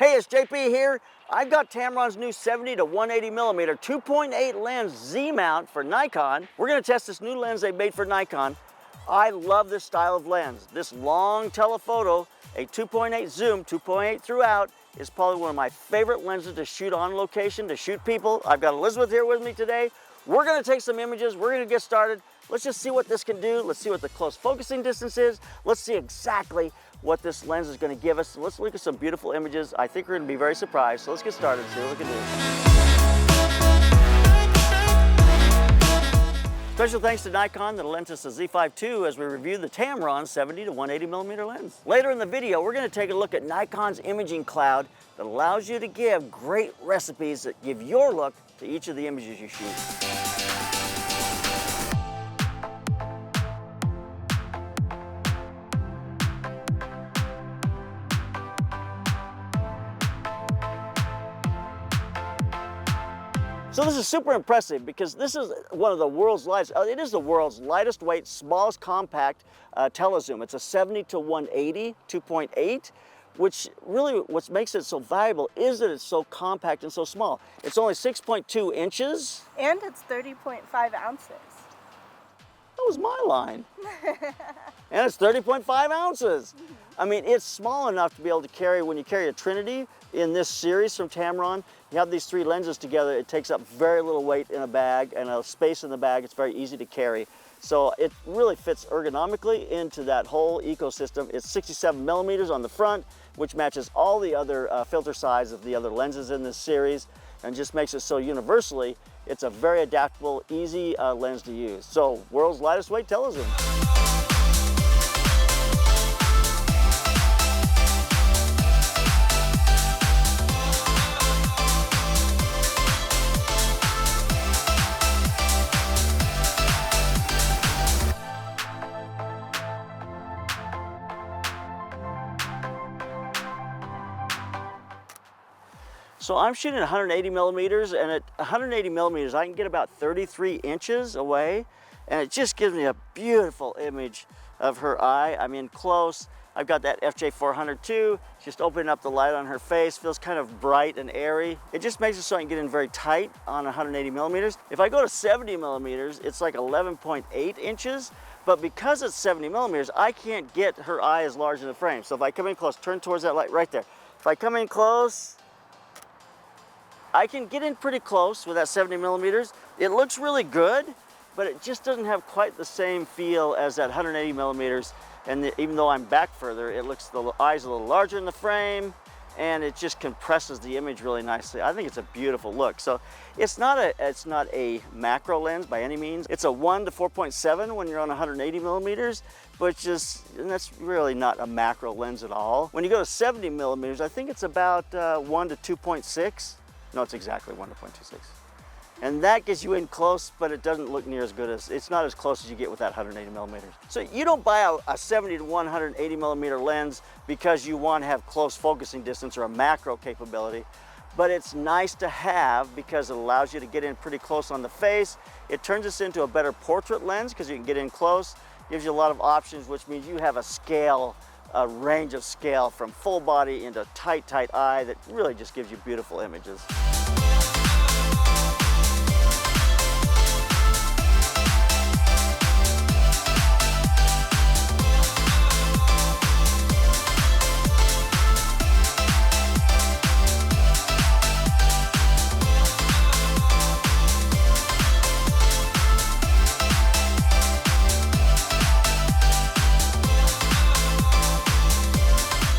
Hey, it's JP here. I've got Tamron's new 70 to 180 millimeter 2.8 lens Z mount for Nikon. We're gonna test this new lens they made for Nikon. I love this style of lens. This long telephoto, a 2.8 zoom, 2.8 throughout, is probably one of my favorite lenses to shoot on location, to shoot people. I've got Elizabeth here with me today. We're gonna take some images, we're gonna get started. Let's just see what this can do. Let's see what the close focusing distance is. Let's see exactly what this lens is going to give us. Let's look at some beautiful images. I think we're going to be very surprised. So let's get started and see what we can do. Special thanks to Nikon that lent us a Z5 II as we review the Tamron 70 to 180 millimeter lens. Later in the video, we're going to take a look at Nikon's imaging cloud that allows you to give great recipes that give your look to each of the images you shoot. So this is super impressive because this is one of the world's lightest, it is the world's lightest weight, smallest compact Tele-zoom. It's a 70 to 180 2.8, which really what makes it so valuable is that it's so compact and so small. It's only 6.2 inches. And it's 30.5 ounces. That was my line. And it's 30.5 ounces. I mean, it's small enough to be able to carry, when you carry a Trinity in this series from Tamron, you have these three lenses together, it takes up very little weight in a bag and a space in the bag. It's very easy to carry. So it really fits ergonomically into that whole ecosystem. It's 67 millimeters on the front, which matches all the other filter size of the other lenses in this series, and just makes it so universally, it's a very adaptable, easy lens to use. So, world's lightest weight Tele-zoom. So I'm shooting 180 millimeters, and at 180 millimeters, I can get about 33 inches away, and it just gives me a beautiful image of her eye. I'm in close. I've got that FJ400 II, just opening up the light on her face, feels kind of bright and airy. It just makes it so I can get in very tight on 180 millimeters. If I go to 70 millimeters, it's like 11.8 inches, but because it's 70 millimeters, I can't get her eye as large in the frame. So if I come in close, turn towards that light right there. If I come in close, I can get in pretty close with that 70 millimeters. It looks really good, but it just doesn't have quite the same feel as that 180 millimeters. And even though I'm back further, it looks, the eye's a little larger in the frame, and it just compresses the image really nicely. I think it's a beautiful look. So it's not a macro lens by any means. It's a 1 to 4.7 when you're on 180 millimeters, but and that's really not a macro lens at all. When you go to 70 millimeters, I think it's about 1 to 2.6. No, it's exactly 1 to 0.26. And that gets you in close, but it doesn't look near as good as, it's not as close as you get with that 180 millimeters. So you don't buy a 70 to 180 millimeter lens because you want to have close focusing distance or a macro capability, but it's nice to have because it allows you to get in pretty close on the face. It turns this into a better portrait lens because you can get in close, gives you a lot of options, which means you have a range of scale from full body into tight eye that really just gives you beautiful images.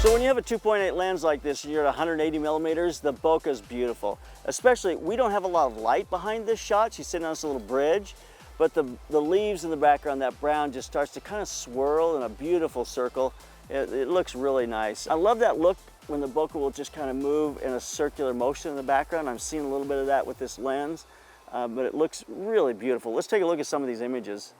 So when you have a 2.8 lens like this and you're at 180 millimeters, the bokeh is beautiful. Especially, we don't have a lot of light behind this shot. She's sitting on this little bridge, but the leaves in the background, that brown just starts to kind of swirl in a beautiful circle. It looks really nice. I love that look when the bokeh will just kind of move in a circular motion in the background. I'm seeing a little bit of that with this lens, but it looks really beautiful. Let's take a look at some of these images.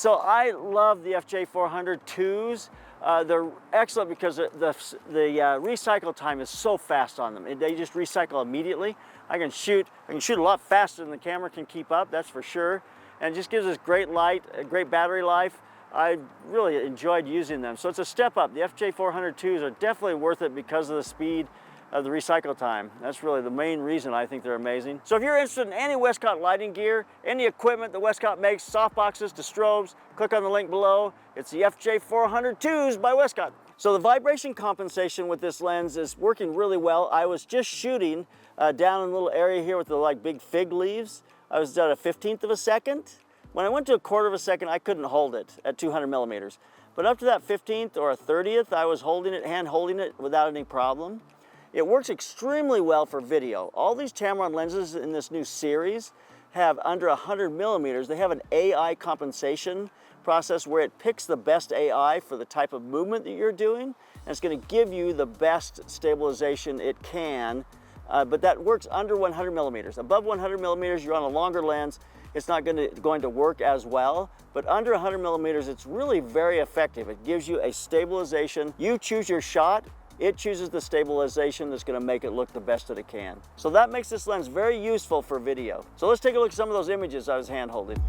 So I love the FJ400 IIs. They're excellent because the recycle time is so fast on them. They just recycle immediately. I can shoot a lot faster than the camera can keep up, that's for sure. And it just gives us great light, a great battery life. I really enjoyed using them. So it's a step up. The FJ400 IIs are definitely worth it because of the speed of the recycle time. That's really the main reason I think they're amazing. So if you're interested in any Westcott lighting gear, any equipment that Westcott makes, softboxes to strobes, click on the link below. It's the FJ400 IIs by Westcott. So the vibration compensation with this lens is working really well. I was just shooting down in a little area here with the big fig leaves. I was at a 1/15 of a second. When I went to a 1/4 of a second, I couldn't hold it at 200 millimeters. But up to that 15th or a 30th, I was holding it, hand holding it without any problem. It works extremely well for video. All these Tamron lenses in this new series have under 100 millimeters. They have an AI compensation process where it picks the best AI for the type of movement that you're doing, and it's going to give you the best stabilization it can, but that works under 100 millimeters. Above 100 millimeters, you're on a longer lens, it's not going to work as well, but under 100 millimeters, it's really very effective. It gives you a stabilization. You choose your shot, it chooses the stabilization that's going to make it look the best that it can. So that makes this lens very useful for video. So let's take a look at some of those images I was hand holding.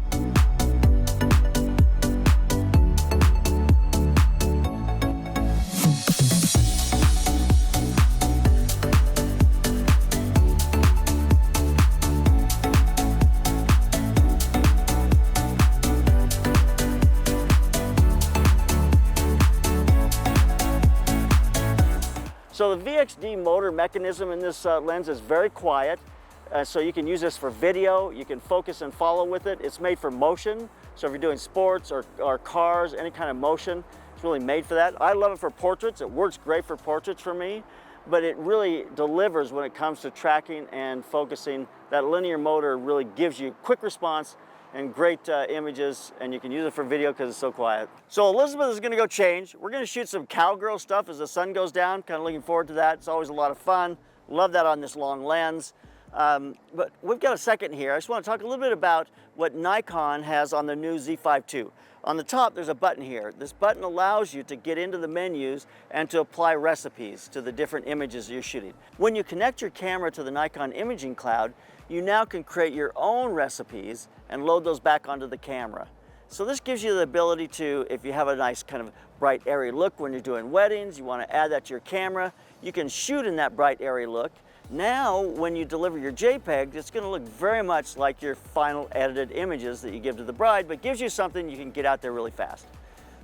So the VXD motor mechanism in this lens is very quiet, so you can use this for video, you can focus and follow with it. It's made for motion, so if you're doing sports or cars, any kind of motion, it's really made for that. I love it for portraits. It works great for portraits for me, but it really delivers when it comes to tracking and focusing. That linear motor really gives you quick response and great images, and you can use it for video because it's so quiet. So Elizabeth is gonna go change. We're gonna shoot some cowgirl stuff as the sun goes down. Kind of looking forward to that. It's always a lot of fun. Love that on this long lens. But we've got a second here. I just want to talk a little bit about what Nikon has on the new Z5 II. On the top, there's a button here. This button allows you to get into the menus and to apply recipes to the different images you're shooting. When you connect your camera to the Nikon imaging cloud, you now can create your own recipes and load those back onto the camera. So this gives you the ability to, if you have a nice kind of bright, airy look when you're doing weddings, you want to add that to your camera, you can shoot in that bright, airy look. Now, when you deliver your JPEG, it's going to look very much like your final edited images that you give to the bride, but gives you something you can get out there really fast.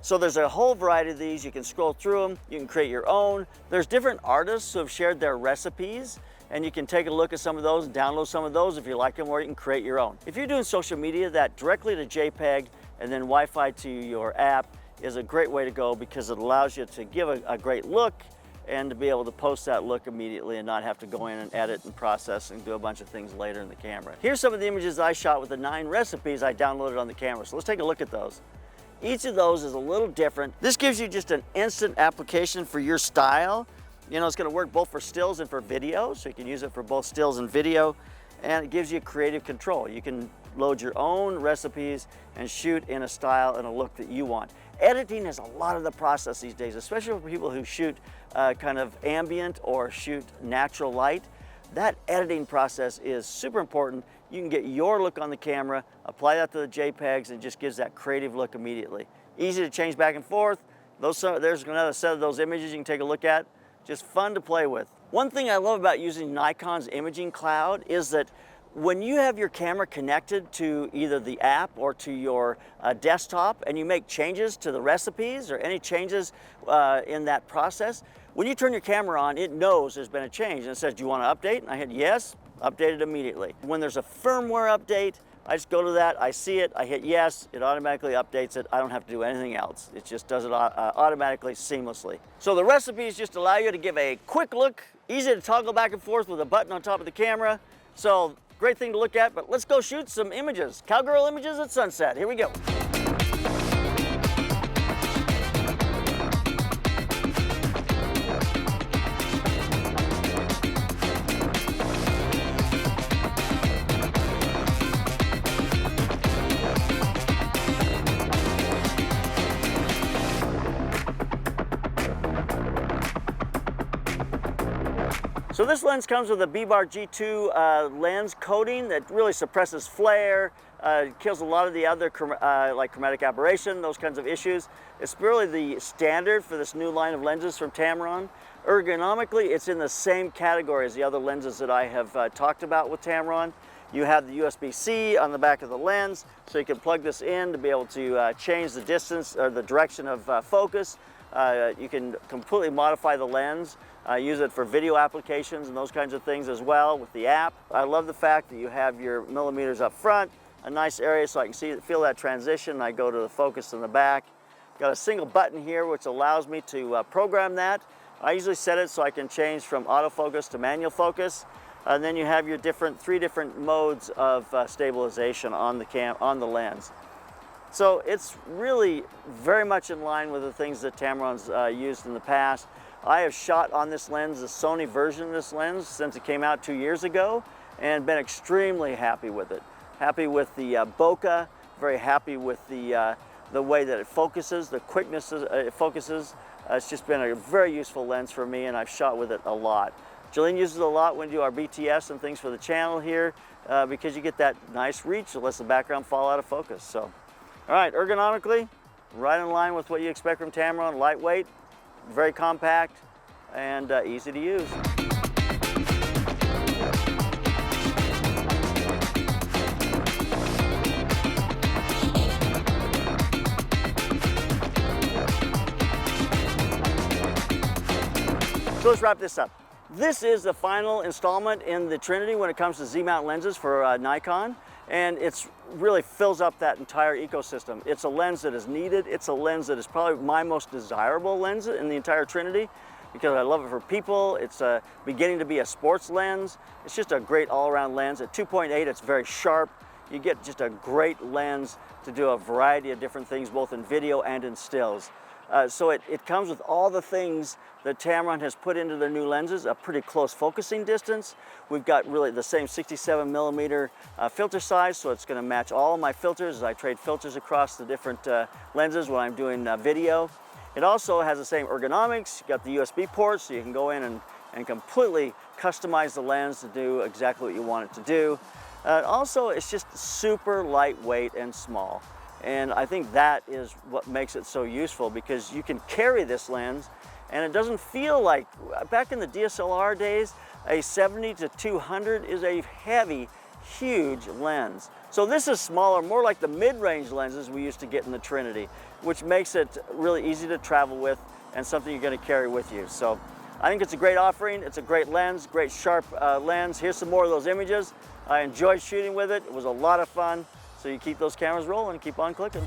So there's a whole variety of these. You can scroll through them. You can create your own. There's different artists who have shared their recipes, and you can take a look at some of those, download some of those if you like them, or you can create your own. If you're doing social media, that directly to JPEG and then Wi-Fi to your app is a great way to go because it allows you to give a great look and to be able to post that look immediately and not have to go in and edit and process and do a bunch of things later in the camera. Here's some of the images I shot with the 9 recipes I downloaded on the camera. So let's take a look at those. Each of those is a little different. This gives you just an instant application for your style. You know, it's going to work both for stills and for video, so you can use it for both stills and video, and it gives you creative control. You can load your own recipes and shoot in a style and a look that you want. Editing is a lot of the process these days, especially for people who shoot kind of ambient or shoot natural light. That editing process is super important. You can get your look on the camera, apply that to the JPEGs, and it just gives that creative look immediately. Easy to change back and forth. There's another set of those images you can take a look at. Just fun to play with. One thing I love about using Nikon's imaging cloud is that when you have your camera connected to either the app or to your desktop and you make changes to the recipes or any changes in that process, when you turn your camera on, it knows there's been a change and it says, do you want to update? And I hit yes, update it immediately. When there's a firmware update, I just go to that, I see it, I hit yes, it automatically updates it. I don't have to do anything else. It just does it automatically, seamlessly. So the recipes just allow you to give a quick look, easy to toggle back and forth with a button on top of the camera. So great thing to look at, but let's go shoot some images. Cowgirl images at sunset. Here we go. So this lens comes with a BBAR G2 lens coating that really suppresses flare, kills a lot of the other like chromatic aberration, those kinds of issues. It's really the standard for this new line of lenses from Tamron. Ergonomically, it's in the same category as the other lenses that I have talked about with Tamron. You have the USB-C on the back of the lens, so you can plug this in to be able to change the distance or the direction of focus. You can completely modify the lens, use it for video applications and those kinds of things as well with the app. I love the fact that you have your millimeters up front, a nice area so I can feel that transition. I go to the focus in the back. Got a single button here which allows me to program that. I usually set it so I can change from autofocus to manual focus. And then you have your three different modes of stabilization on the lens. So it's really very much in line with the things that Tamron's used in the past. I have shot on this lens, the Sony version of this lens, since it came out 2 years ago, and been extremely happy with it. Happy with the bokeh, very happy with the way that it focuses, the quickness it focuses. It's just been a very useful lens for me, and I've shot with it a lot. Jillian uses it a lot when we do our BTS and things for the channel here because you get that nice reach that lets the background fall out of focus. So, all right, ergonomically, right in line with what you expect from Tamron, lightweight, very compact, and easy to use. So let's wrap this up. This is the final installment in the Trinity when it comes to Z-mount lenses for Nikon, and it's really fills up that entire ecosystem. It's a lens that is needed. It's a lens that is probably my most desirable lens in the entire Trinity because I love it for people. It's beginning to be a sports lens. It's just a great all-around lens. At 2.8, it's very sharp. You get just a great lens to do a variety of different things, both in video and in stills. So it comes with all the things that Tamron has put into their new lenses, a pretty close focusing distance. We've got really the same 67mm filter size, so it's gonna match all of my filters as I trade filters across the different lenses when I'm doing video. It also has the same ergonomics. You got the USB ports, so you can go in and completely customize the lens to do exactly what you want it to do. Also, it's just super lightweight and small. And I think that is what makes it so useful because you can carry this lens and it doesn't feel like, back in the DSLR days, a 70-200 is a heavy, huge lens. So this is smaller, more like the mid-range lenses we used to get in the Trinity, which makes it really easy to travel with and something you're gonna carry with you. So I think it's a great offering. It's a great lens, great sharp lens. Here's some more of those images. I enjoyed shooting with it. It was a lot of fun. So you keep those cameras rolling and keep on clicking.